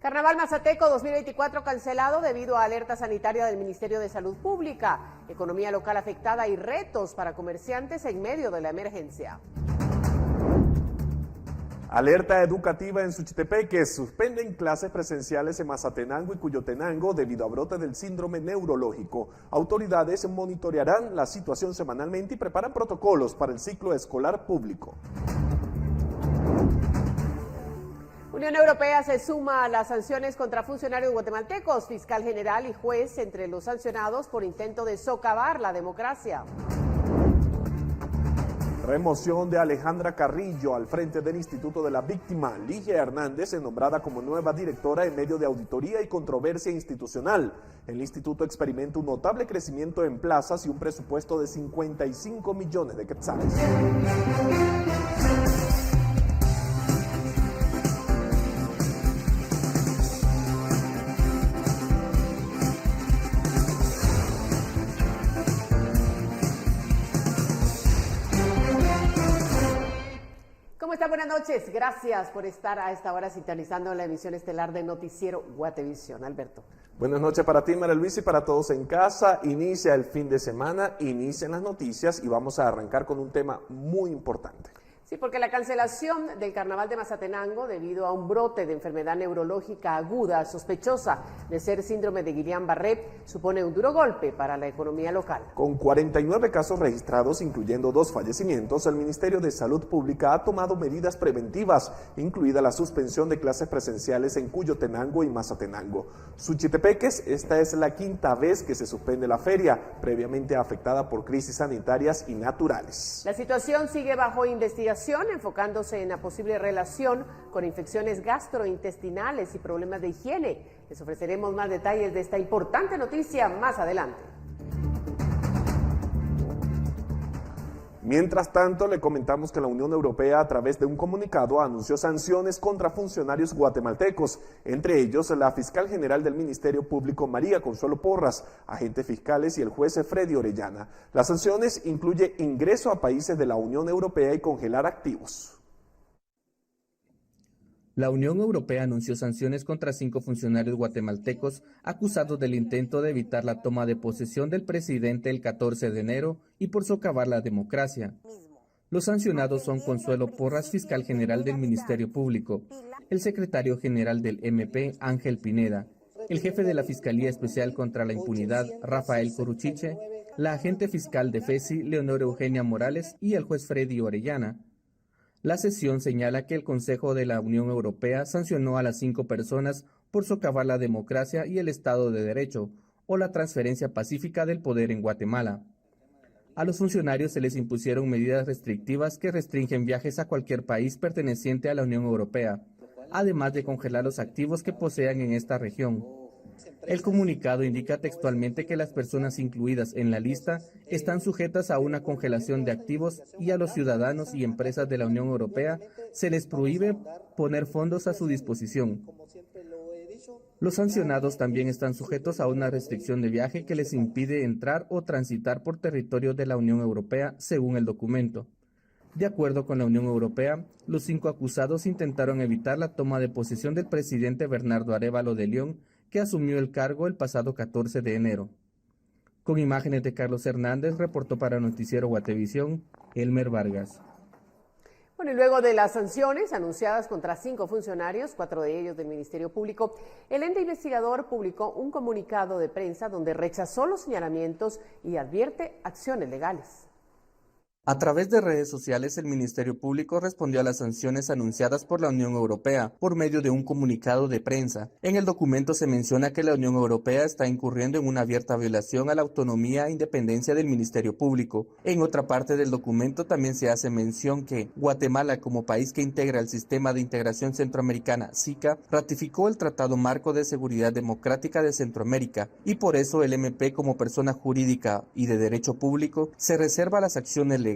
Carnaval Mazateco 2024 cancelado debido a alerta sanitaria del Ministerio de Salud Pública. Economía local afectada y retos para comerciantes en medio de la emergencia. Alerta educativa en Suchitepeque. Suspenden clases presenciales en Mazatenango y Cuyotenango debido a brote del síndrome neurológico. Autoridades monitorearán la situación semanalmente y preparan protocolos para el ciclo escolar público. Unión Europea se suma a las sanciones contra funcionarios guatemaltecos, fiscal general y juez entre los sancionados por intento de socavar la democracia. Remoción de Alejandra Carrillo al frente del Instituto de la Víctima. Ligia Hernández es nombrada como nueva directora en medio de auditoría y controversia institucional. El instituto experimenta un notable crecimiento en plazas y un presupuesto de 55 millones de quetzales. ¿Cómo está? Buenas noches. Gracias por estar a esta hora sintonizando la emisión estelar de Noticiero Guatevisión. Alberto. Buenas noches para ti, María Luisa, y para todos en casa. Inicia el fin de semana, inician las noticias y vamos a arrancar con un tema muy importante. Sí, porque la cancelación del Carnaval de Mazatenango debido a un brote de enfermedad neurológica aguda sospechosa de ser síndrome de Guillain-Barré supone un duro golpe para la economía local. Con 49 casos registrados, incluyendo 2 fallecimientos, el Ministerio de Salud Pública ha tomado medidas preventivas, incluida la suspensión de clases presenciales en Cuyotenango y Mazatenango. Suchitepeques, esta es la 5ª vez que se suspende la feria, previamente afectada por crisis sanitarias y naturales. La situación sigue bajo investigación, enfocándose en la posible relación con infecciones gastrointestinales y problemas de higiene. Les ofreceremos más detalles de esta importante noticia más adelante. Mientras tanto, le comentamos que la Unión Europea, a través de un comunicado, anunció sanciones contra funcionarios guatemaltecos, entre ellos la fiscal general del Ministerio Público María Consuelo Porras, agentes fiscales y el juez Freddy Orellana. Las sanciones incluyen ingreso a países de la Unión Europea y congelar activos. La Unión Europea anunció sanciones contra 5 funcionarios guatemaltecos acusados del intento de evitar la toma de posesión del presidente el 14 de enero y por socavar la democracia. Los sancionados son Consuelo Porras, fiscal general del Ministerio Público, el secretario general del MP, Ángel Pineda, el jefe de la Fiscalía Especial contra la Impunidad, Rafael Coruchiche, la agente fiscal de FESI, Leonor Eugenia Morales, y el juez Freddy Orellana. La sesión señala que el Consejo de la Unión Europea sancionó a las 5 personas por socavar la democracia y el Estado de Derecho, o la transferencia pacífica del poder en Guatemala. A los funcionarios se les impusieron medidas restrictivas que restringen viajes a cualquier país perteneciente a la Unión Europea, además de congelar los activos que posean en esta región. El comunicado indica textualmente que las personas incluidas en la lista están sujetas a una congelación de activos y a los ciudadanos y empresas de la Unión Europea se les prohíbe poner fondos a su disposición. Los sancionados también están sujetos a una restricción de viaje que les impide entrar o transitar por territorio de la Unión Europea, según el documento. De acuerdo con la Unión Europea, los 5 acusados intentaron evitar la toma de posesión del presidente Bernardo Arévalo de León, que asumió el cargo el pasado 14 de enero. Con imágenes de Carlos Hernández, reportó para Noticiero Guatevisión, Elmer Vargas. Bueno, y luego de las sanciones anunciadas contra 5 funcionarios, 4 de ellos del Ministerio Público, el ente investigador publicó un comunicado de prensa donde rechazó los señalamientos y advierte acciones legales. A través de redes sociales, el Ministerio Público respondió a las sanciones anunciadas por la Unión Europea por medio de un comunicado de prensa. En el documento se menciona que la Unión Europea está incurriendo en una abierta violación a la autonomía e independencia del Ministerio Público. En otra parte del documento también se hace mención que Guatemala, como país que integra el Sistema de Integración Centroamericana, SICA, ratificó el Tratado Marco de Seguridad Democrática de Centroamérica y por eso el MP, como persona jurídica y de derecho público, se reserva las acciones legales,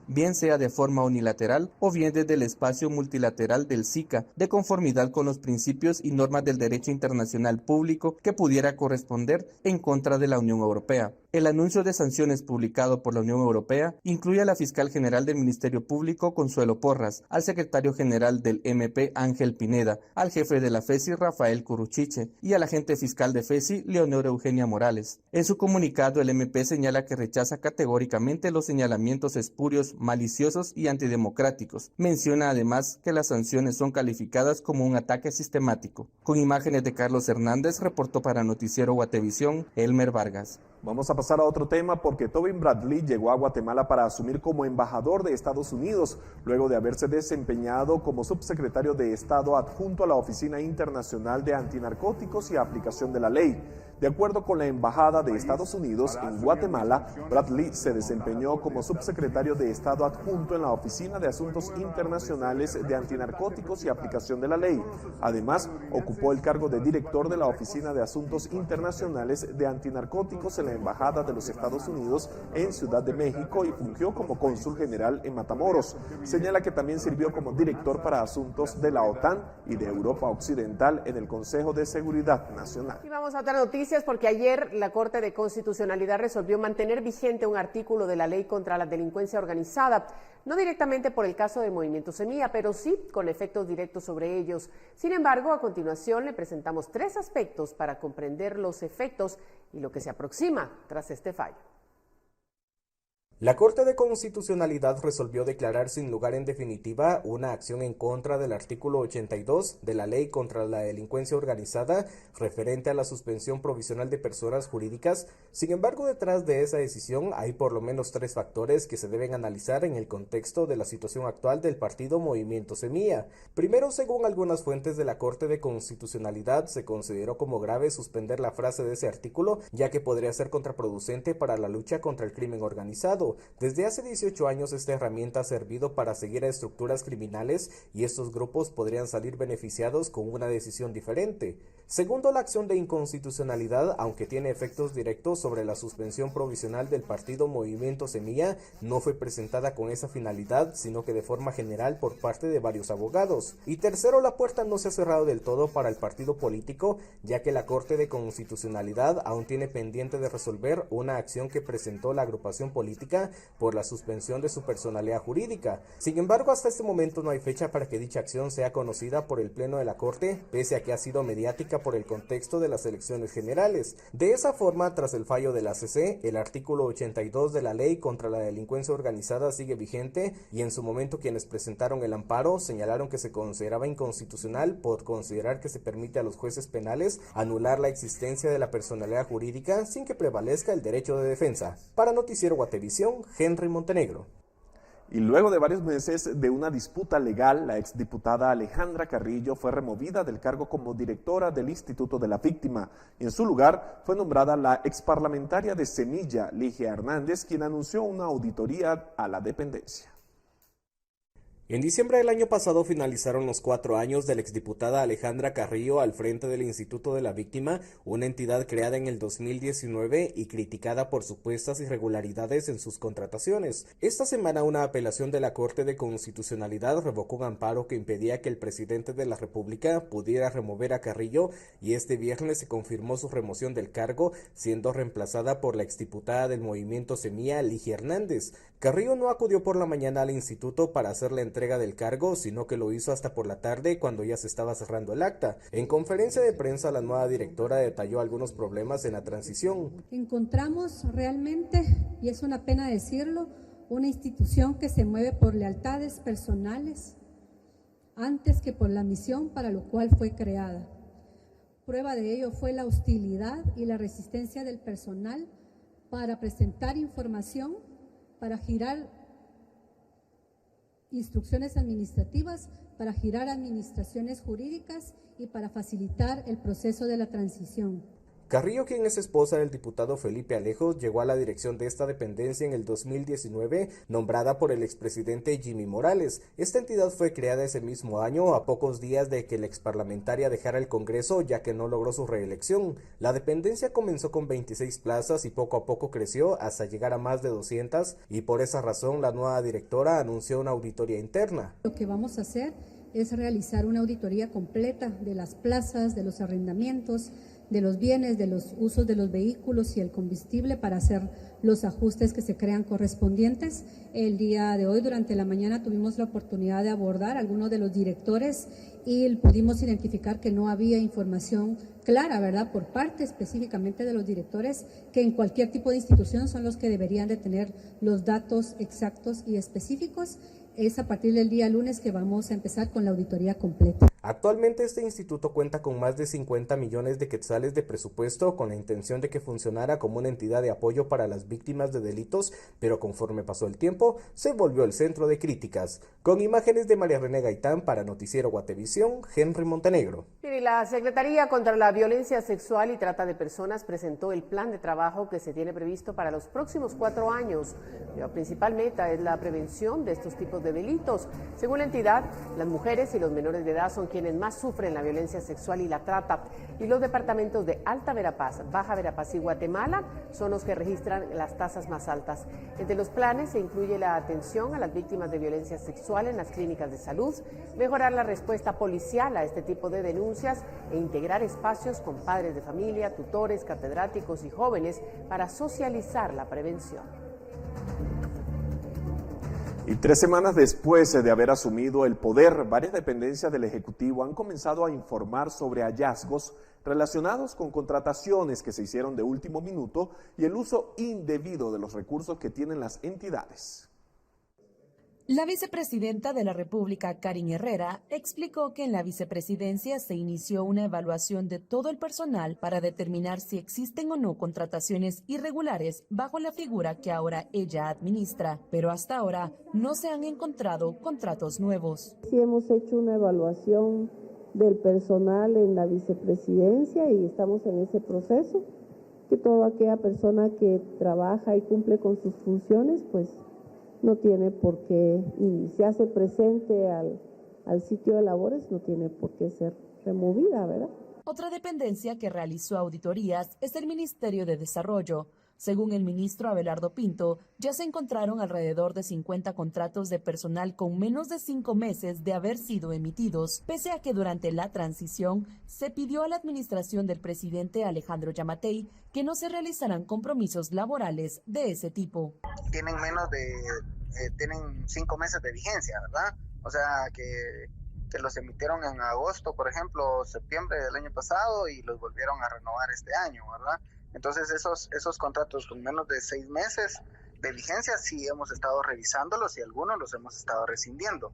bien sea de forma unilateral o bien desde el espacio multilateral del SICA, de conformidad con los principios y normas del derecho internacional público que pudiera corresponder en contra de la Unión Europea. El anuncio de sanciones publicado por la Unión Europea incluye a la fiscal general del Ministerio Público, Consuelo Porras, al secretario general del MP, Ángel Pineda, al jefe de la FESI, Rafael Curuchiche, y al agente fiscal de FESI, Leonora Eugenia Morales. En su comunicado, el MP señala que rechaza categóricamente los señalamientos espurios, maliciosos y antidemocráticos. Menciona además que las sanciones son calificadas como un ataque sistemático. Con imágenes de Carlos Hernández, reportó para Noticiero Guatevisión, Elmer Vargas. Vamos a pasar a otro tema porque Tobin Bradley llegó a Guatemala para asumir como embajador de Estados Unidos, luego de haberse desempeñado como subsecretario de Estado adjunto a la Oficina Internacional de Antinarcóticos y Aplicación de la Ley. De acuerdo con la Embajada de Estados Unidos en Guatemala, Bradley se desempeñó como subsecretario de Estado adjunto en la Oficina de Asuntos Internacionales de Antinarcóticos y Aplicación de la Ley. Además, ocupó el cargo de director de la Oficina de Asuntos Internacionales de Antinarcóticos en la Embajada de los Estados Unidos en Ciudad de México y fungió como cónsul general en Matamoros. Señala que también sirvió como director para asuntos de la OTAN y de Europa Occidental en el Consejo de Seguridad Nacional. Y vamos a otras noticias porque ayer la Corte de Constitucionalidad resolvió mantener vigente un artículo de la Ley contra la Delincuencia Organizada, no directamente por el caso del Movimiento Semilla, pero sí con efectos directos sobre ellos. Sin embargo, a continuación le presentamos 3 aspectos para comprender los efectos y lo que se aproxima tras este fallo. La Corte de Constitucionalidad resolvió declarar sin lugar en definitiva una acción en contra del artículo 82 de la Ley contra la Delincuencia Organizada referente a la suspensión provisional de personas jurídicas. Sin embargo, detrás de esa decisión hay por lo menos 3 factores que se deben analizar en el contexto de la situación actual del partido Movimiento Semilla. Primero, según algunas fuentes de la Corte de Constitucionalidad, se consideró como grave suspender la frase de ese artículo, ya que podría ser contraproducente para la lucha contra el crimen organizado. Desde hace 18 años esta herramienta ha servido para seguir a estructuras criminales y estos grupos podrían salir beneficiados con una decisión diferente. Segundo, la acción de inconstitucionalidad, aunque tiene efectos directos sobre la suspensión provisional del partido Movimiento Semilla, no fue presentada con esa finalidad, sino que de forma general por parte de varios abogados. Y tercero, la puerta no se ha cerrado del todo para el partido político, ya que la Corte de Constitucionalidad aún tiene pendiente de resolver una acción que presentó la agrupación política por la suspensión de su personalidad jurídica. Sin embargo, hasta este momento no hay fecha para que dicha acción sea conocida por el Pleno de la Corte, pese a que ha sido mediática por el contexto de las elecciones generales. De esa forma, tras el fallo de la CC, el artículo 82 de la Ley contra la Delincuencia Organizada sigue vigente y en su momento quienes presentaron el amparo señalaron que se consideraba inconstitucional por considerar que se permite a los jueces penales anular la existencia de la personalidad jurídica sin que prevalezca el derecho de defensa. Para Noticiero Guatevisión, Henry Montenegro. Y luego de varios meses de una disputa legal, la exdiputada Alejandra Carrillo fue removida del cargo como directora del Instituto de la Víctima. En su lugar fue nombrada la exparlamentaria de Semilla, Ligia Hernández, quien anunció una auditoría a la dependencia. En diciembre del año pasado finalizaron los 4 años de la exdiputada Alejandra Carrillo al frente del Instituto de la Víctima, una entidad creada en el 2019 y criticada por supuestas irregularidades en sus contrataciones. Esta semana una apelación de la Corte de Constitucionalidad revocó un amparo que impedía que el presidente de la República pudiera remover a Carrillo y este viernes se confirmó su remoción del cargo, siendo reemplazada por la exdiputada del Movimiento Semilla, Ligia Hernández. Carrillo no acudió por la mañana al instituto para hacer la entrega del cargo, sino que lo hizo hasta por la tarde cuando ya se estaba cerrando el acta. En conferencia de prensa, la nueva directora detalló algunos problemas en la transición. Encontramos realmente, y es una pena decirlo, una institución que se mueve por lealtades personales antes que por la misión para lo cual fue creada. Prueba de ello fue la hostilidad y la resistencia del personal para presentar información, para girar instrucciones administrativas, para girar administraciones jurídicas y para facilitar el proceso de la transición. Carrillo, quien es esposa del diputado Felipe Alejo, llegó a la dirección de esta dependencia en el 2019, nombrada por el expresidente Jimmy Morales. Esta entidad fue creada ese mismo año, a pocos días de que la exparlamentaria dejara el Congreso, ya que no logró su reelección. La dependencia comenzó con 26 plazas y poco a poco creció hasta llegar a más de 200, y por esa razón la nueva directora anunció una auditoría interna. Lo que vamos a hacer es realizar una auditoría completa de las plazas, de los arrendamientos, de los bienes, de los usos de los vehículos y el combustible para hacer los ajustes que se crean correspondientes. El día de hoy, durante la mañana, tuvimos la oportunidad de abordar a algunos de los directores y pudimos identificar que no había información clara, ¿verdad?, por parte específicamente de los directores, que en cualquier tipo de institución son los que deberían de tener los datos exactos y específicos. Es a partir del día lunes que vamos a empezar con la auditoría completa. Actualmente este instituto cuenta con más de 50 millones de quetzales de presupuesto con la intención de que funcionara como una entidad de apoyo para las víctimas de delitos, pero conforme pasó el tiempo se volvió el centro de críticas. Con imágenes de María René Gaitán para Noticiero Guatevisión, Henry Montenegro. Y la Secretaría contra la Violencia Sexual y Trata de Personas presentó el plan de trabajo que se tiene previsto para los próximos 4 años. La principal meta es la prevención de estos tipos de delitos. Según la entidad, las mujeres y los menores de edad son quienes más sufren la violencia sexual y la trata, y los departamentos de Alta Verapaz, Baja Verapaz y Guatemala son los que registran las tasas más altas. Entre los planes se incluye la atención a las víctimas de violencia sexual en las clínicas de salud, mejorar la respuesta policial a este tipo de denuncias e integrar espacios con padres de familia, tutores, catedráticos y jóvenes para socializar la prevención. Y 3 semanas después de haber asumido el poder, varias dependencias del Ejecutivo han comenzado a informar sobre hallazgos relacionados con contrataciones que se hicieron de último minuto y el uso indebido de los recursos que tienen las entidades. La vicepresidenta de la República, Karin Herrera, explicó que en la vicepresidencia se inició una evaluación de todo el personal para determinar si existen o no contrataciones irregulares bajo la figura que ahora ella administra, pero hasta ahora no se han encontrado contratos nuevos. Sí hemos hecho una evaluación del personal en la vicepresidencia y estamos en ese proceso, que toda aquella persona que trabaja y cumple con sus funciones, pues no tiene por qué, y se hace presente al sitio de labores, no tiene por qué ser removida, ¿verdad? Otra dependencia que realizó auditorías es el Ministerio de Desarrollo. Según el ministro Abelardo Pinto, ya se encontraron alrededor de 50 contratos de personal con menos de 5 meses de haber sido emitidos, pese a que durante la transición se pidió a la administración del presidente Alejandro Yamatei que no se realizarán compromisos laborales de ese tipo. Tienen tienen 5 meses de vigencia, ¿verdad? O sea, que los emitieron en agosto, por ejemplo, septiembre del año pasado y los volvieron a renovar este año, ¿verdad? Entonces esos contratos con menos de 6 meses de vigencia sí hemos estado revisándolos y algunos los hemos estado rescindiendo.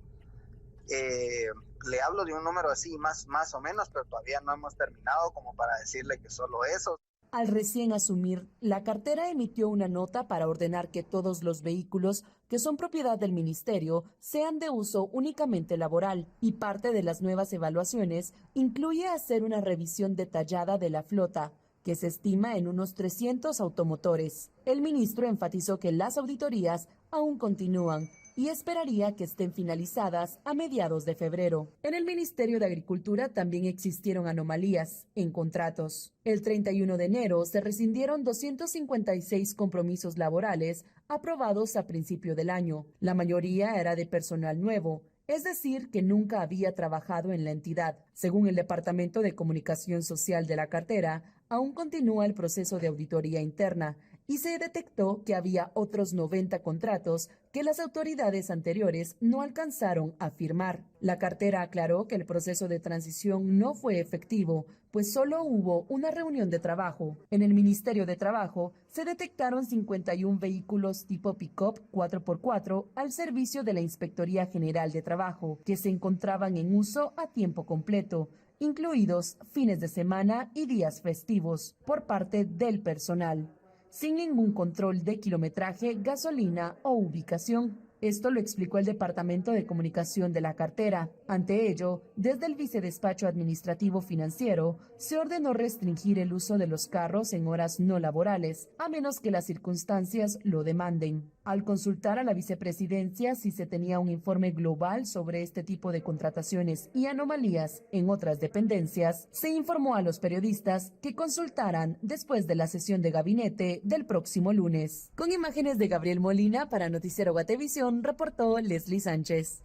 Le hablo de un número así más o menos, pero todavía no hemos terminado como para decirle que solo eso. Al recién asumir, la cartera emitió una nota para ordenar que todos los vehículos que son propiedad del ministerio sean de uso únicamente laboral, y parte de las nuevas evaluaciones incluye hacer una revisión detallada de la flota, que se estima en unos 300 automotores. El ministro enfatizó que las auditorías aún continúan y esperaría que estén finalizadas a mediados de febrero. En el Ministerio de Agricultura también existieron anomalías en contratos. El 31 de enero se rescindieron 256 compromisos laborales aprobados a principio del año. La mayoría era de personal nuevo, es decir, que nunca había trabajado en la entidad. Según el Departamento de Comunicación Social de la cartera, aún continúa el proceso de auditoría interna y se detectó que había otros 90 contratos que las autoridades anteriores no alcanzaron a firmar. La cartera aclaró que el proceso de transición no fue efectivo, pues solo hubo una reunión de trabajo. En el Ministerio de Trabajo se detectaron 51 vehículos tipo pick-up 4x4 al servicio de la Inspectoría General de Trabajo, que se encontraban en uso a tiempo completo, incluidos fines de semana y días festivos, por parte del personal, sin ningún control de kilometraje, gasolina o ubicación. Esto lo explicó el Departamento de Comunicación de la cartera. Ante ello, desde el Vicedespacho Administrativo Financiero, se ordenó restringir el uso de los carros en horas no laborales, a menos que las circunstancias lo demanden. Al consultar a la vicepresidencia si se tenía un informe global sobre este tipo de contrataciones y anomalías en otras dependencias, se informó a los periodistas que consultaran después de la sesión de gabinete del próximo lunes. Con imágenes de Gabriel Molina para Noticiero Guatevisión, reportó Leslie Sánchez.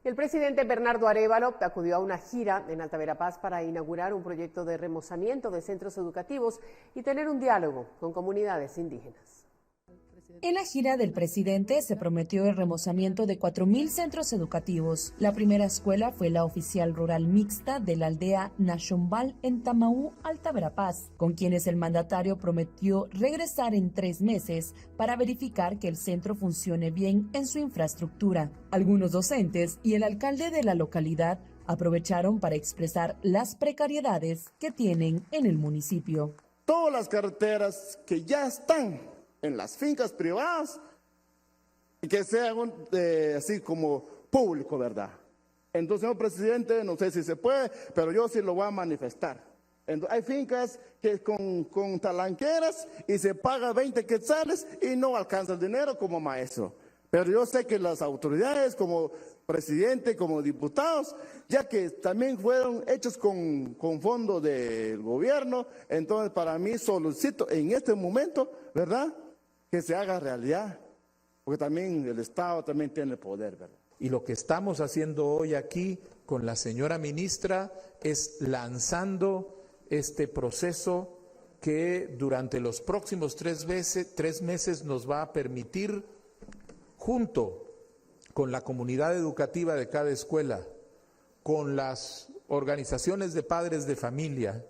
El presidente Bernardo Arévalo acudió a una gira en Alta Verapaz para inaugurar un proyecto de remozamiento de centros educativos y tener un diálogo con comunidades indígenas. En la gira del presidente se prometió el remozamiento de 4.000 centros educativos. La primera escuela fue la oficial rural mixta de la aldea Nachombal en Tamaú, Alta Verapaz, con quienes el mandatario prometió regresar en 3 meses para verificar que el centro funcione bien en su infraestructura. Algunos docentes y el alcalde de la localidad aprovecharon para expresar las precariedades que tienen en el municipio. Todas las carreteras que ya están en las fincas privadas, y que sean así como público, ¿verdad? Entonces, señor presidente, no sé si se puede, pero yo sí lo voy a manifestar. Hay fincas que con talanqueras y se paga 20 quetzales y no alcanza el dinero como maestro. Pero yo sé que las autoridades, como presidente, como diputados, ya que también fueron hechos con fondos del gobierno, entonces para mí solicito en este momento, ¿verdad?, que se haga realidad, porque también el Estado también tiene el poder, ¿verdad? Y lo que estamos haciendo hoy aquí con la señora ministra es lanzando este proceso que durante los próximos 3 meses nos va a permitir, junto con la comunidad educativa de cada escuela, con las organizaciones de padres de familia,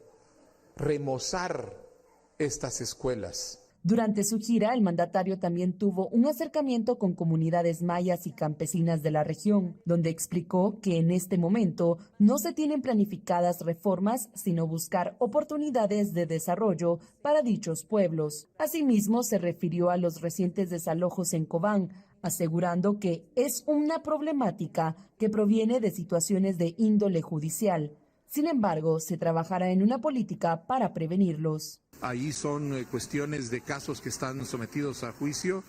remozar estas escuelas. Durante su gira, el mandatario también tuvo un acercamiento con comunidades mayas y campesinas de la región, donde explicó que en este momento no se tienen planificadas reformas, sino buscar oportunidades de desarrollo para dichos pueblos. Asimismo, se refirió a los recientes desalojos en Cobán, asegurando que es una problemática que proviene de situaciones de índole judicial. Sin embargo, se trabajará en una política para prevenirlos. Ahí son cuestiones de casos que están sometidos a juicio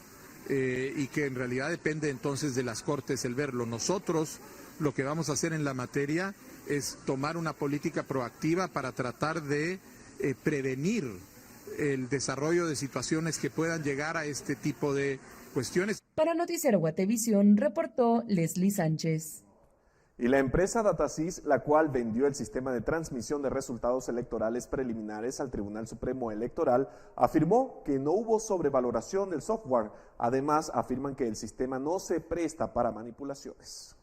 y que en realidad depende entonces de las Cortes el verlo. Nosotros lo que vamos a hacer en la materia es tomar una política proactiva para tratar de prevenir el desarrollo de situaciones que puedan llegar a este tipo de cuestiones. Para Noticiero Guatevisión, reportó Leslie Sánchez. Y la empresa Datasys, la cual vendió el sistema de transmisión de resultados electorales preliminares al Tribunal Supremo Electoral, afirmó que no hubo sobrevaloración del software. Además, afirman que el sistema no se presta para manipulaciones.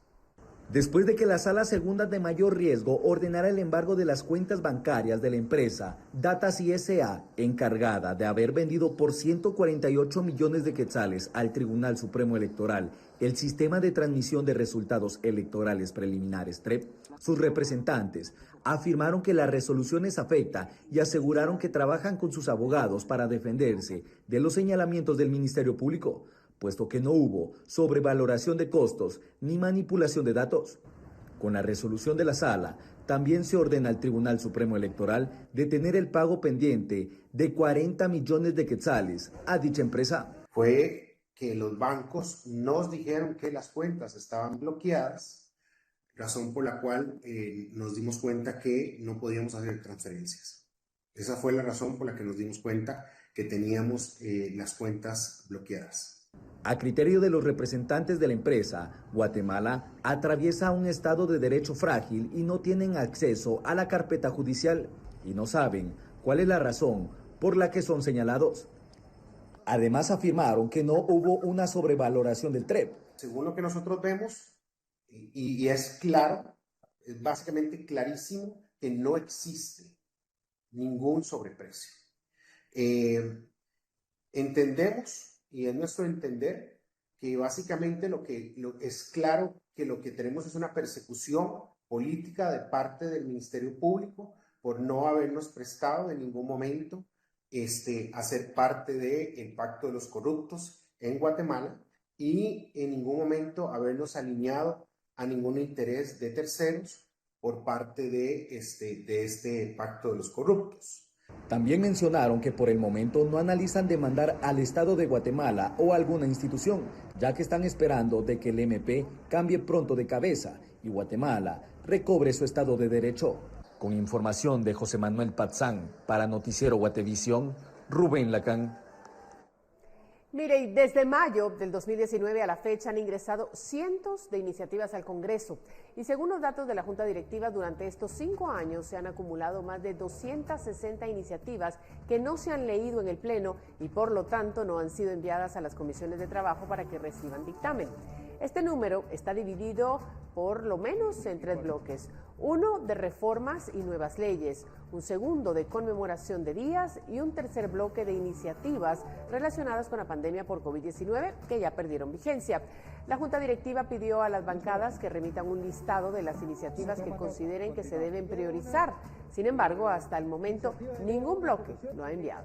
Después de que la Sala Segunda de Mayor Riesgo ordenara el embargo de las cuentas bancarias de la empresa Datasys S.A., encargada de haber vendido por 148 millones de quetzales al Tribunal Supremo Electoral el sistema de transmisión de resultados electorales preliminares TREP, sus representantes afirmaron que la resolución es afecta y aseguraron que trabajan con sus abogados para defenderse de los señalamientos del Ministerio Público, puesto que no hubo sobrevaloración de costos ni manipulación de datos. Con la resolución de la Sala, también se ordena al Tribunal Supremo Electoral detener el pago pendiente de 40 millones de quetzales a dicha empresa. Fue que los bancos nos dijeron que las cuentas estaban bloqueadas, razón por la cual nos dimos cuenta que no podíamos hacer transferencias. Esa fue la razón por la que nos dimos cuenta que teníamos las cuentas bloqueadas. A criterio de los representantes de la empresa, Guatemala atraviesa un estado de derecho frágil y no tienen acceso a la carpeta judicial y no saben cuál es la razón por la que son señalados. Además, afirmaron que no hubo una sobrevaloración del TREP. Según lo que nosotros vemos, y es claro, es básicamente clarísimo que no existe ningún sobreprecio. Entendemos, y es nuestro entender, que básicamente lo es claro que lo que tenemos es una persecución política de parte del Ministerio Público por no habernos prestado en ningún momento a ser parte del Pacto de los Corruptos en Guatemala y en ningún momento habernos alineado a ningún interés de terceros por parte de este Pacto de los Corruptos. También mencionaron que por el momento no analizan demandar al Estado de Guatemala o alguna institución, ya que están esperando de que el MP cambie pronto de cabeza y Guatemala recobre su Estado de Derecho. Con información de José Manuel Patzán para Noticiero Guatevisión, Rubén Lacán. Mire, y desde mayo del 2019 a la fecha han ingresado cientos de iniciativas al Congreso y según los datos de la Junta Directiva, durante estos 5 años se han acumulado más de 260 iniciativas que no se han leído en el Pleno y por lo tanto no han sido enviadas a las comisiones de trabajo para que reciban dictamen. Este número está dividido por lo menos en 3 bloques. Uno de reformas y nuevas leyes, un segundo de conmemoración de días y un tercer bloque de iniciativas relacionadas con la pandemia por COVID-19 que ya perdieron vigencia. La Junta Directiva pidió a las bancadas que remitan un listado de las iniciativas que consideren que se deben priorizar. Sin embargo, hasta el momento, ningún bloque lo ha enviado.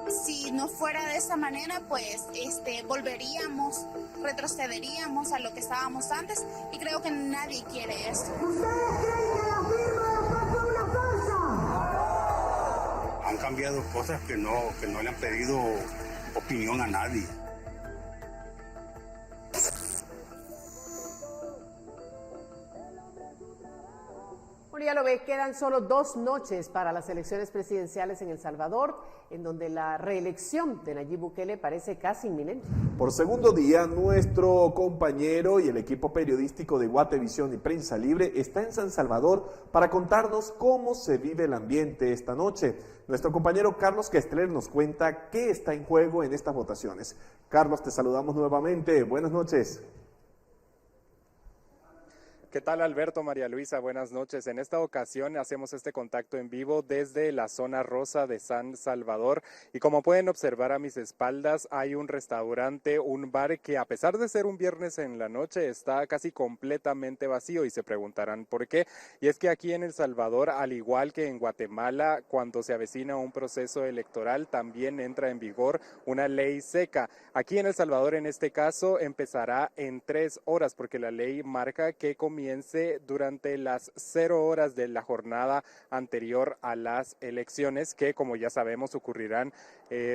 Si no fuera de esa manera, pues retrocederíamos a lo que estábamos antes y creo que nadie quiere eso. ¿Ustedes creen que la firma fue una falsa? Han cambiado cosas que no le han pedido opinión a nadie. Bueno, ya lo ve, quedan solo 2 noches para las elecciones presidenciales en El Salvador, en donde la reelección de Nayib Bukele parece casi inminente. Por segundo día, nuestro compañero y el equipo periodístico de Guatevisión y Prensa Libre está en San Salvador para contarnos cómo se vive el ambiente esta noche. Nuestro compañero Carlos Kestler nos cuenta qué está en juego en estas votaciones. Carlos, te saludamos nuevamente. Buenas noches. ¿Qué tal, Alberto, María Luisa? Buenas noches. En esta ocasión hacemos este contacto en vivo desde la zona rosa de San Salvador y como pueden observar a mis espaldas hay un restaurante, un bar que a pesar de ser un viernes en la noche está casi completamente vacío y se preguntarán por qué. Y es que aquí en El Salvador, al igual que en Guatemala, cuando se avecina un proceso electoral también entra en vigor una ley seca. Aquí en El Salvador en este caso empezará en 3 horas porque la ley marca que comience durante las 0 horas de la jornada anterior a las elecciones que, como ya sabemos, ocurrirán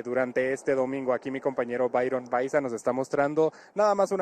durante este domingo. Aquí mi compañero Byron Baiza nos está mostrando nada más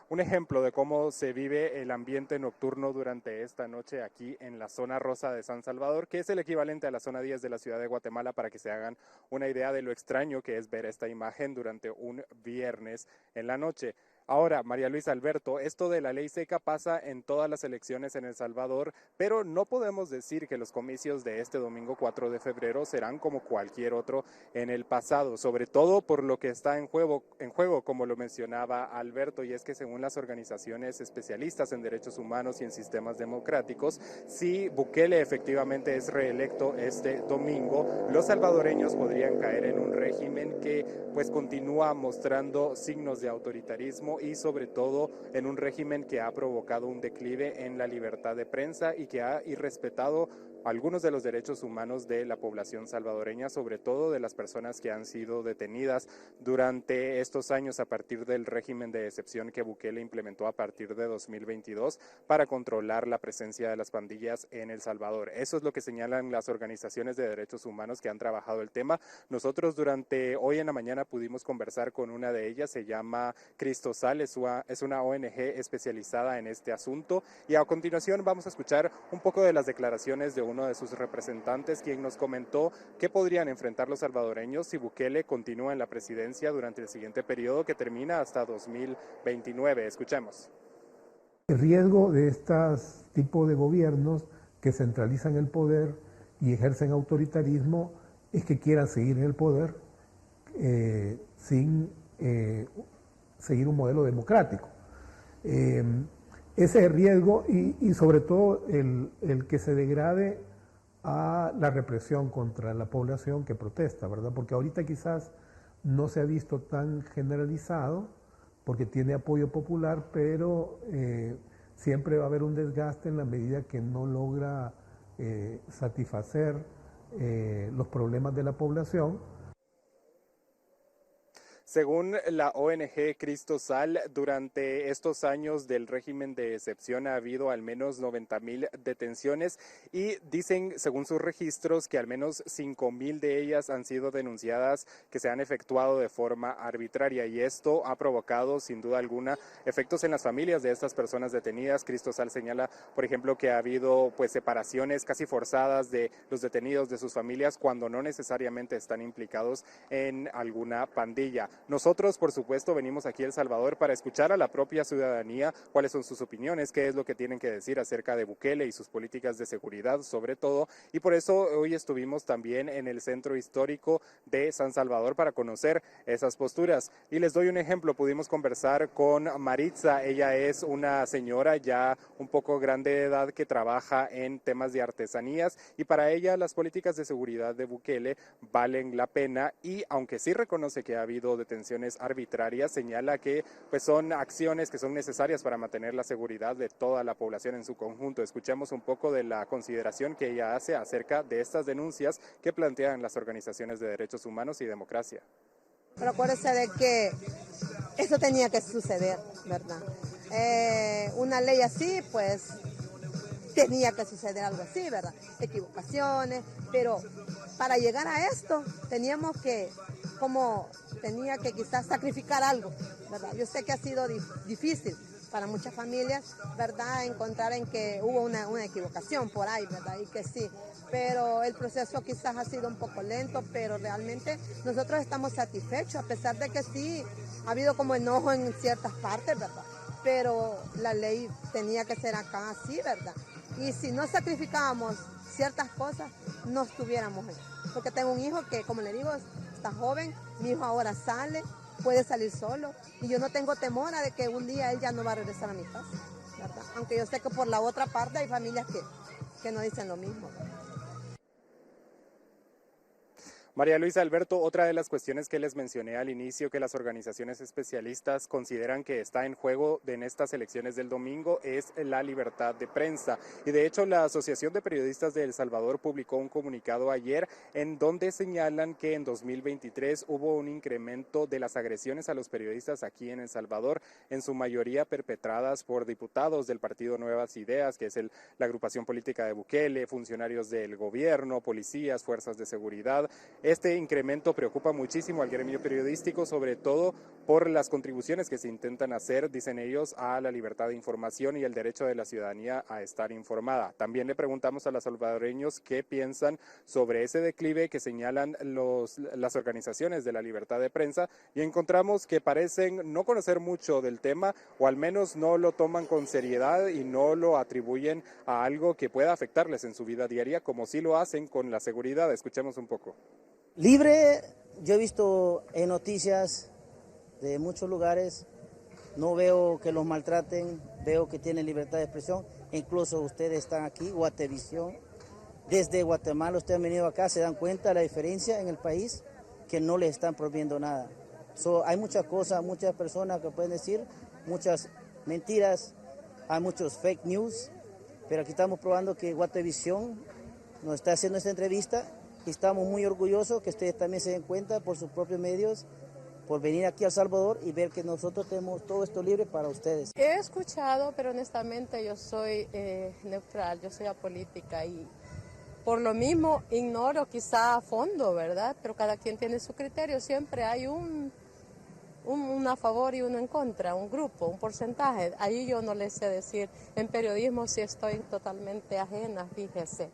un ejemplo de cómo se vive el ambiente nocturno durante esta noche aquí en la zona rosa de San Salvador, que es el equivalente a la zona 10 de la ciudad de Guatemala, para que se hagan una idea de lo extraño que es ver esta imagen durante un viernes en la noche. Ahora, María Luisa, Alberto, esto de la ley seca pasa en todas las elecciones en El Salvador, pero no podemos decir que los comicios de este domingo 4 de febrero serán como cualquier otro en el pasado, sobre todo por lo que está en juego, como lo mencionaba Alberto, y es que según las organizaciones especialistas en derechos humanos y en sistemas democráticos, si Bukele efectivamente es reelecto este domingo, los salvadoreños podrían caer en un régimen que pues continúa mostrando signos de autoritarismo y sobre todo en un régimen que ha provocado un declive en la libertad de prensa y que ha irrespetado algunos de los derechos humanos de la población salvadoreña, sobre todo de las personas que han sido detenidas durante estos años a partir del régimen de excepción que Bukele implementó a partir de 2022 para controlar la presencia de las pandillas en El Salvador. Eso es lo que señalan las organizaciones de derechos humanos que han trabajado el tema. Nosotros durante hoy en la mañana pudimos conversar con una de ellas, se llama Cristosal, es una ONG especializada en este asunto, y a continuación vamos a escuchar un poco de las declaraciones de uno de sus representantes, quien nos comentó qué podrían enfrentar los salvadoreños si Bukele continúa en la presidencia durante el siguiente periodo que termina hasta 2029. Escuchemos. El riesgo de estos tipos de gobiernos que centralizan el poder y ejercen autoritarismo es que quieran seguir en el poder sin seguir un modelo democrático. Ese es el riesgo y sobre todo el que se degrade a la represión contra la población que protesta, ¿verdad? Porque ahorita quizás no se ha visto tan generalizado porque tiene apoyo popular, pero siempre va a haber un desgaste en la medida que no logra satisfacer los problemas de la población. Según la ONG Cristo Sal, durante estos años del régimen de excepción ha habido al menos 90,000 detenciones y dicen, según sus registros, que al menos 5,000 de ellas han sido denunciadas que se han efectuado de forma arbitraria, y esto ha provocado sin duda alguna efectos en las familias de estas personas detenidas. Cristo Sal señala, por ejemplo, que ha habido separaciones casi forzadas de los detenidos de sus familias cuando no necesariamente están implicados en alguna pandilla. Nosotros, por supuesto, venimos aquí a El Salvador para escuchar a la propia ciudadanía cuáles son sus opiniones, qué es lo que tienen que decir acerca de Bukele y sus políticas de seguridad, sobre todo, y por eso hoy estuvimos también en el centro histórico de San Salvador para conocer esas posturas. Y les doy un ejemplo, pudimos conversar con Maritza, ella es una señora ya un poco grande de edad que trabaja en temas de artesanías, y para ella las políticas de seguridad de Bukele valen la pena, y aunque sí reconoce que ha habido detenciones arbitrarias, señala que son acciones que son necesarias para mantener la seguridad de toda la población en su conjunto. Escuchemos un poco de la consideración que ella hace acerca de estas denuncias que plantean las organizaciones de derechos humanos y democracia. Pero acuérdese de que eso tenía que suceder, ¿verdad? Una ley así, pues tenía que suceder algo así, ¿verdad? Equivocaciones, pero para llegar a esto teníamos que, tenía que quizás sacrificar algo, ¿verdad? Yo sé que ha sido difícil para muchas familias, ¿verdad? Encontrar en que hubo una equivocación por ahí, ¿verdad? Y que sí, pero el proceso quizás ha sido un poco lento, pero realmente nosotros estamos satisfechos, a pesar de que sí ha habido como enojo en ciertas partes, ¿verdad? Pero la ley tenía que ser acá así, ¿verdad? Y si no sacrificábamos ciertas cosas, no estuviéramos ahí. Porque tengo un hijo que, como le digo, está joven, mi hijo ahora sale, puede salir solo, y yo no tengo temor a de que un día él ya no va a regresar a mi casa, ¿verdad? Aunque yo sé que por la otra parte hay familias que no dicen lo mismo, ¿verdad? María Luisa, Alberto, otra de las cuestiones que les mencioné al inicio, que las organizaciones especialistas consideran que está en juego en estas elecciones del domingo, es la libertad de prensa. Y de hecho, la Asociación de Periodistas de El Salvador publicó un comunicado ayer en donde señalan que en 2023 hubo un incremento de las agresiones a los periodistas aquí en El Salvador, en su mayoría perpetradas por diputados del partido Nuevas Ideas, que es la agrupación política de Bukele, funcionarios del gobierno, policías, fuerzas de seguridad. Este incremento preocupa muchísimo al gremio periodístico, sobre todo por las contribuciones que se intentan hacer, dicen ellos, a la libertad de información y el derecho de la ciudadanía a estar informada. También le preguntamos a los salvadoreños qué piensan sobre ese declive que señalan las organizaciones de la libertad de prensa, y encontramos que parecen no conocer mucho del tema, o al menos no lo toman con seriedad y no lo atribuyen a algo que pueda afectarles en su vida diaria, como sí lo hacen con la seguridad. Escuchemos un poco. Libre, yo he visto en noticias de muchos lugares, no veo que los maltraten, veo que tienen libertad de expresión, incluso ustedes están aquí, Guatevisión, desde Guatemala ustedes han venido acá, se dan cuenta de la diferencia en el país, que no les están prohibiendo nada. Hay muchas cosas, muchas personas que pueden decir, muchas mentiras, hay muchos fake news, pero aquí estamos probando que Guatevisión nos está haciendo esta entrevista. Y estamos muy orgullosos que ustedes también se den cuenta por sus propios medios, por venir aquí a El Salvador y ver que nosotros tenemos todo esto libre para ustedes. He escuchado, pero honestamente yo soy neutral, yo soy apolítica, y por lo mismo ignoro quizá a fondo, ¿verdad? Pero cada quien tiene su criterio, siempre hay un a favor y uno en contra, un grupo, un porcentaje. Ahí yo no les sé decir, en periodismo sí estoy totalmente ajena, fíjese.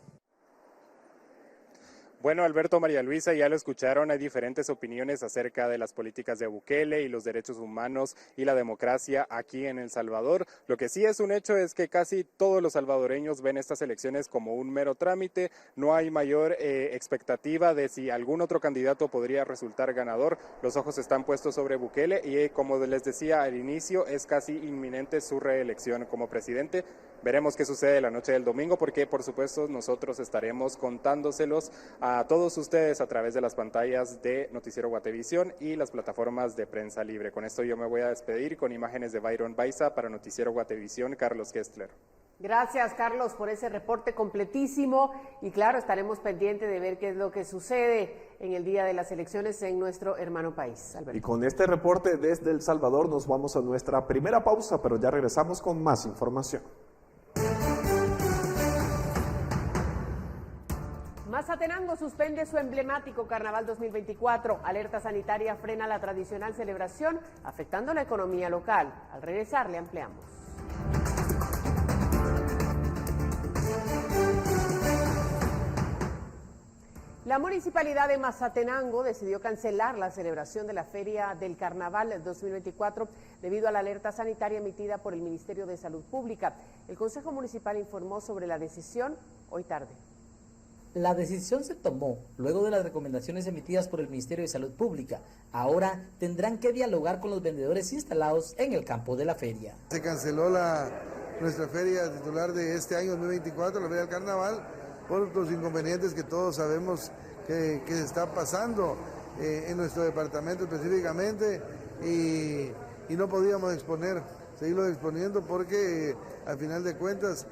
Bueno, Alberto, María Luisa, ya lo escucharon, hay diferentes opiniones acerca de las políticas de Bukele y los derechos humanos y la democracia aquí en El Salvador. Lo que sí es un hecho es que casi todos los salvadoreños ven estas elecciones como un mero trámite, no hay mayor expectativa de si algún otro candidato podría resultar ganador. Los ojos están puestos sobre Bukele y como les decía al inicio, es casi inminente su reelección como presidente. Veremos qué sucede la noche del domingo, porque por supuesto nosotros estaremos contándoselos a todos ustedes a través de las pantallas de Noticiero Guatevisión y las plataformas de Prensa Libre. Con esto yo me voy a despedir con imágenes de Byron Baiza para Noticiero Guatevisión, Carlos Kestler. Gracias, Carlos, por ese reporte completísimo y claro, estaremos pendientes de ver qué es lo que sucede en el día de las elecciones en nuestro hermano país. Alberto. Y con este reporte desde El Salvador nos vamos a nuestra primera pausa, pero ya regresamos con más información. Mazatenango suspende su emblemático Carnaval 2024. Alerta sanitaria frena la tradicional celebración, afectando la economía local. Al regresar le ampliamos. La municipalidad de Mazatenango decidió cancelar la celebración de la Feria del Carnaval 2024 debido a la alerta sanitaria emitida por el Ministerio de Salud Pública. El Consejo Municipal informó sobre la decisión hoy tarde. La decisión se tomó luego de las recomendaciones emitidas por el Ministerio de Salud Pública. Ahora tendrán que dialogar con los vendedores instalados en el campo de la feria. Se canceló nuestra feria titular de este año 2024, la Feria del Carnaval, por los inconvenientes que todos sabemos que se está pasando en nuestro departamento específicamente y no podíamos seguirlo exponiendo porque al final de cuentas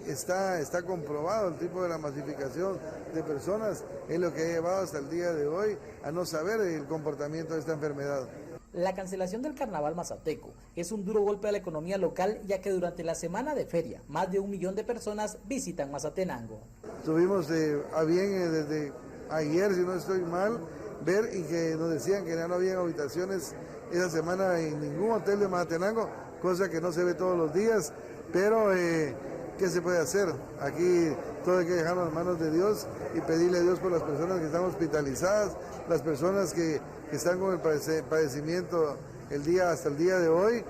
está comprobado el tipo de la masificación de personas, es lo que ha llevado hasta el día de hoy a no saber el comportamiento de esta enfermedad. La cancelación del carnaval mazateco es un duro golpe a la economía local, ya que durante la semana de feria, más de 1 millón de personas visitan Mazatenango. Tuvimos a bien desde ayer, si no estoy mal, ver y que nos decían que ya no había habitaciones esa semana en ningún hotel de Mazatenango, cosa que no se ve todos los días, pero ¿qué se puede hacer? Aquí todo hay que dejarlo en manos de Dios y pedirle a Dios por las personas que están hospitalizadas, las personas que están con el padecimiento hasta el día de hoy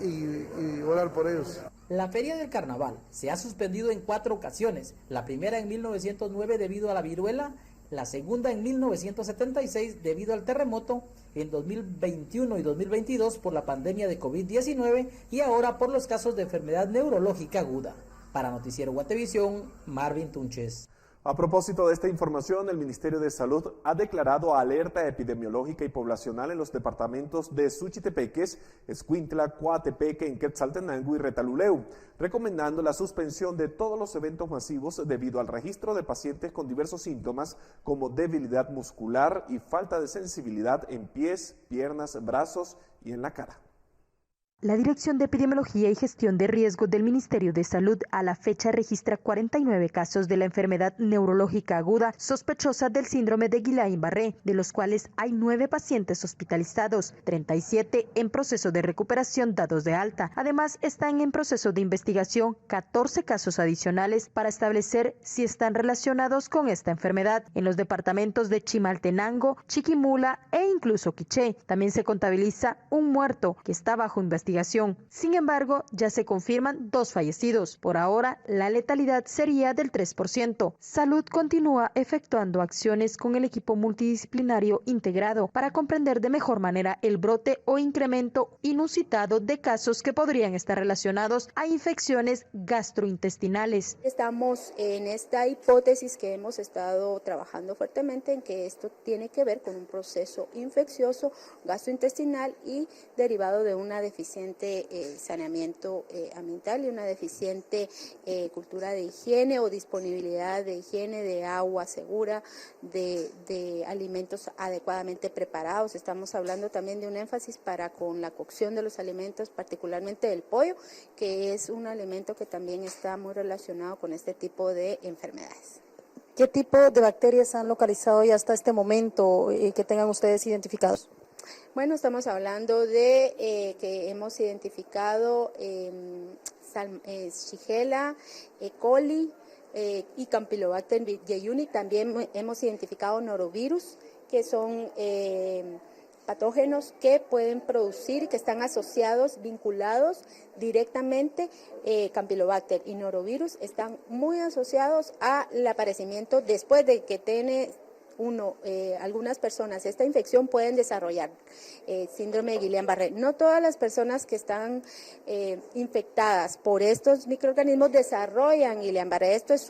y orar por ellos. La Feria del Carnaval se ha suspendido en 4 ocasiones, la primera en 1909 debido a la viruela, la segunda en 1976 debido al terremoto, en 2021 y 2022 por la pandemia de COVID-19 y ahora por los casos de enfermedad neurológica aguda. Para Noticiero Guatevisión, Marvin Tunches. A propósito de esta información, el Ministerio de Salud ha declarado alerta epidemiológica y poblacional en los departamentos de Suchitepeques, Escuintla, Coatepeque, en Quetzaltenango y Retaluleu, recomendando la suspensión de todos los eventos masivos debido al registro de pacientes con diversos síntomas como debilidad muscular y falta de sensibilidad en pies, piernas, brazos y en la cara. La Dirección de Epidemiología y Gestión de Riesgos del Ministerio de Salud a la fecha registra 49 casos de la enfermedad neurológica aguda sospechosa del síndrome de Guillain-Barré, de los cuales hay 9 pacientes hospitalizados, 37 en proceso de recuperación dados de alta. Además, están en proceso de investigación 14 casos adicionales para establecer si están relacionados con esta enfermedad en los departamentos de Chimaltenango, Chiquimula e incluso Quiché. También se contabiliza un muerto que está bajo investigación. Sin embargo, ya se confirman 2 fallecidos. Por ahora, la letalidad sería del 3%. Salud continúa efectuando acciones con el equipo multidisciplinario integrado para comprender de mejor manera el brote o incremento inusitado de casos que podrían estar relacionados a infecciones gastrointestinales. Estamos en esta hipótesis que hemos estado trabajando fuertemente en que esto tiene que ver con un proceso infeccioso gastrointestinal y derivado de una deficiencia saneamiento ambiental y una deficiente cultura de higiene o disponibilidad de higiene, de agua segura, de alimentos adecuadamente preparados. Estamos hablando también de un énfasis para con la cocción de los alimentos, particularmente del pollo, que es un alimento que también está muy relacionado con este tipo de enfermedades. ¿Qué tipo de bacterias han localizado ya hasta este momento que tengan ustedes identificados? Bueno, estamos hablando de que hemos identificado Shigella, E. coli y Campylobacter jejuni. También hemos identificado norovirus, que son patógenos que pueden producir y que están asociados, vinculados directamente. Campylobacter y norovirus están muy asociados al aparecimiento después de que tiene algunas personas esta infección pueden desarrollar síndrome de Guillain-Barré. No todas las personas que están infectadas por estos microorganismos desarrollan Guillain-Barré. Esto es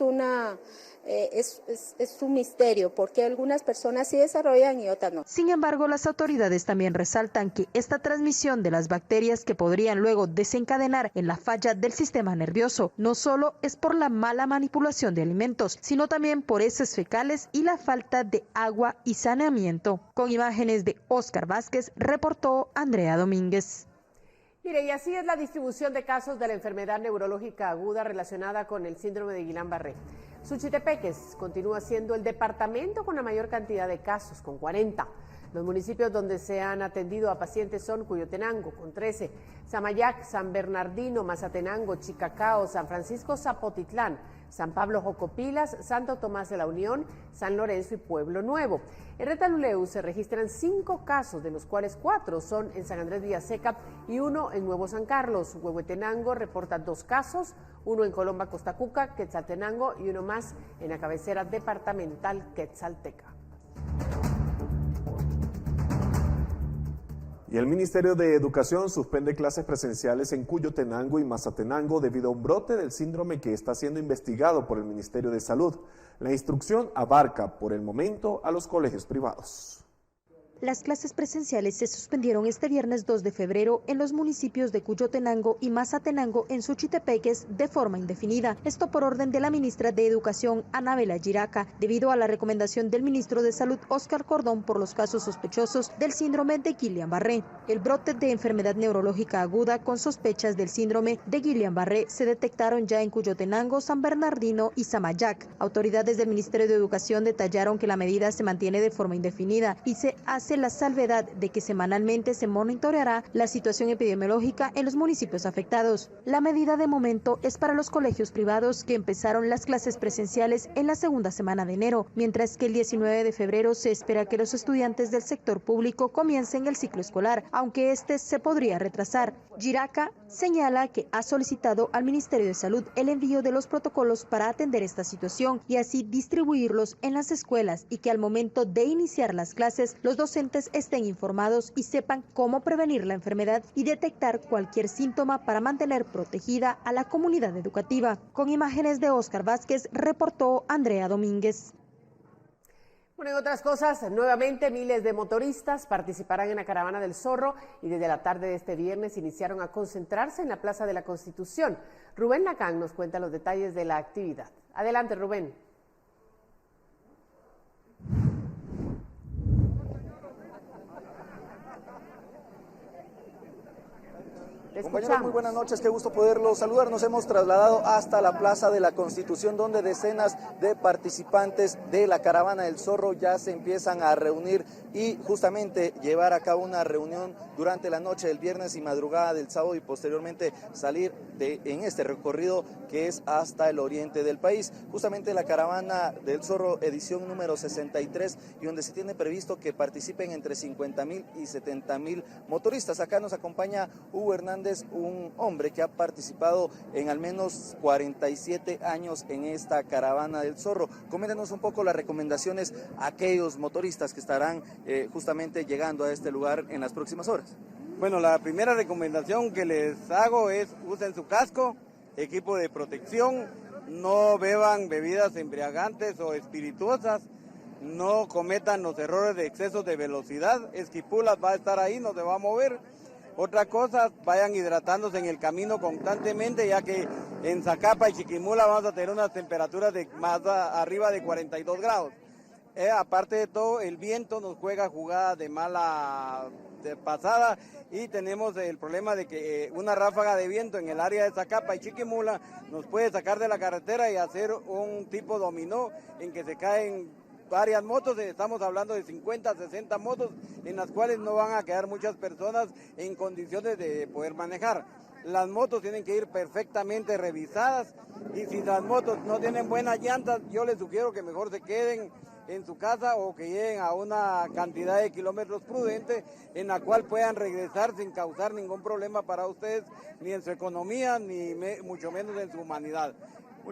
es un misterio, porque algunas personas sí desarrollan y otras no. Sin embargo, las autoridades también resaltan que esta transmisión de las bacterias que podrían luego desencadenar en la falla del sistema nervioso no solo es por la mala manipulación de alimentos, sino también por heces fecales y la falta de agua y saneamiento. Con imágenes de Óscar Vázquez, reportó Andrea Domínguez. Mire, y así es la distribución de casos de la enfermedad neurológica aguda relacionada con el síndrome de Guillain-Barré. Suchitepeques continúa siendo el departamento con la mayor cantidad de casos, con 40. Los municipios donde se han atendido a pacientes son Cuyotenango, con 13, Samayac, San Bernardino, Mazatenango, Chicacao, San Francisco Zapotitlán, San Pablo Jocopilas, Santo Tomás de la Unión, San Lorenzo y Pueblo Nuevo. En Retaluleu se registran 5 casos, de los cuales 4 son en San Andrés Villaseca y 1 en Nuevo San Carlos. Huehuetenango reporta 2 casos, 1 en Colomba, Costa Cuca, Quetzaltenango y 1 más en la cabecera departamental Quetzalteca. Y el Ministerio de Educación suspende clases presenciales en Cuyotenango y Mazatenango debido a un brote del síndrome que está siendo investigado por el Ministerio de Salud. La instrucción abarca por el momento a los colegios privados. Las clases presenciales se suspendieron este viernes 2 de febrero en los municipios de Cuyotenango y Mazatenango en Suchitepeques de forma indefinida. Esto por orden de la ministra de Educación, Anabela Giraca, debido a la recomendación del ministro de Salud, Óscar Cordón, por los casos sospechosos del síndrome de Guillain-Barré. El brote de enfermedad neurológica aguda con sospechas del síndrome de Guillain-Barré se detectaron ya en Cuyotenango, San Bernardino y Samayac. Autoridades del Ministerio de Educación detallaron que la medida se mantiene de forma indefinida y se hace la salvedad de que semanalmente se monitoreará la situación epidemiológica en los municipios afectados. La medida de momento es para los colegios privados que empezaron las clases presenciales en la segunda semana de enero, mientras que el 19 de febrero se espera que los estudiantes del sector público comiencen el ciclo escolar, aunque este se podría retrasar. Giraca señala que ha solicitado al Ministerio de Salud el envío de los protocolos para atender esta situación y así distribuirlos en las escuelas, y que al momento de iniciar las clases los docentes estén informados y sepan cómo prevenir la enfermedad y detectar cualquier síntoma para mantener protegida a la comunidad educativa. Con imágenes de Óscar Vázquez, reportó Andrea Domínguez. Bueno, en otras cosas, nuevamente miles de motoristas participarán en la Caravana del Zorro y desde la tarde de este viernes iniciaron a concentrarse en la Plaza de la Constitución. Rubén Lacán nos cuenta los detalles de la actividad. Adelante, Rubén. Compañeros, muy buenas noches, qué gusto poderlos saludar. Nos hemos trasladado hasta la Plaza de la Constitución, donde decenas de participantes de la Caravana del Zorro ya se empiezan a reunir y justamente llevar a cabo una reunión durante la noche del viernes y madrugada del sábado, y posteriormente salir en este recorrido que es hasta el oriente del país. Justamente la Caravana del Zorro edición número 63, y donde se tiene previsto que participen entre 50,000 y 70,000 motoristas. Acá nos acompaña Hugo Hernández, un hombre que ha participado en al menos 47 años en esta Caravana del Zorro. Coméntanos un poco las recomendaciones a aquellos motoristas que estarán justamente llegando a este lugar en las próximas horas. Bueno, la primera recomendación que les hago es usen su casco, equipo de protección, no beban bebidas embriagantes o espirituosas, no cometan los errores de exceso de velocidad. Esquipulas va a estar ahí, no se va a mover. Otra cosa, vayan hidratándose en el camino constantemente, ya que en Zacapa y Chiquimula vamos a tener unas temperaturas de más arriba de 42 grados. Aparte de todo, el viento nos juega jugadas de mala pasada, y tenemos el problema de que una ráfaga de viento en el área de Zacapa y Chiquimula nos puede sacar de la carretera y hacer un tipo dominó en que se caen varias motos. Estamos hablando de 50, 60 motos en las cuales no van a quedar muchas personas en condiciones de poder manejar. Las motos tienen que ir perfectamente revisadas, y si las motos no tienen buenas llantas, yo les sugiero que mejor se queden en su casa o que lleguen a una cantidad de kilómetros prudente en la cual puedan regresar sin causar ningún problema para ustedes, ni en su economía, ni mucho menos en su humanidad.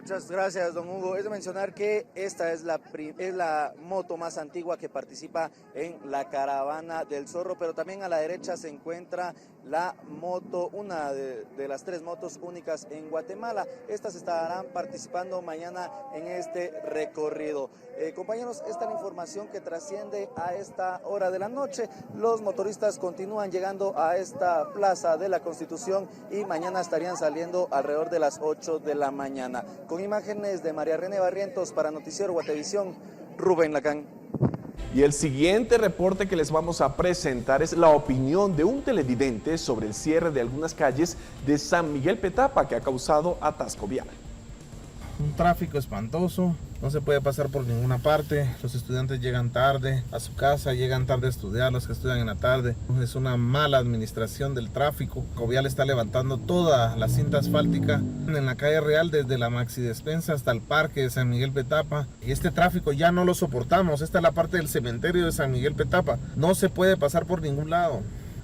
Muchas gracias, don Hugo. Es de mencionar que esta es la moto más antigua que participa en la Caravana del Zorro, pero también a la derecha se encuentra la moto, una de las 3 motos únicas en Guatemala. Estas estarán participando mañana en este recorrido. Compañeros, esta es la información que trasciende a esta hora de la noche. Los motoristas continúan llegando a esta plaza de la Constitución y mañana estarían saliendo alrededor de las 8 de la mañana. Con imágenes de María René Barrientos para Noticiero Guatevisión, Rubén Lacán. Y el siguiente reporte que les vamos a presentar es la opinión de un televidente sobre el cierre de algunas calles de San Miguel Petapa que ha causado atasco vial. Un tráfico espantoso, no se puede pasar por ninguna parte, los estudiantes llegan tarde a su casa, llegan tarde a estudiar, los que estudian en la tarde. Es una mala administración del tráfico. Covial está levantando toda la cinta asfáltica en la calle Real desde la Maxi Despensa hasta el parque de San Miguel Petapa. Y este tráfico ya no lo soportamos. Esta es la parte del cementerio de San Miguel Petapa. No se puede pasar por ningún lado.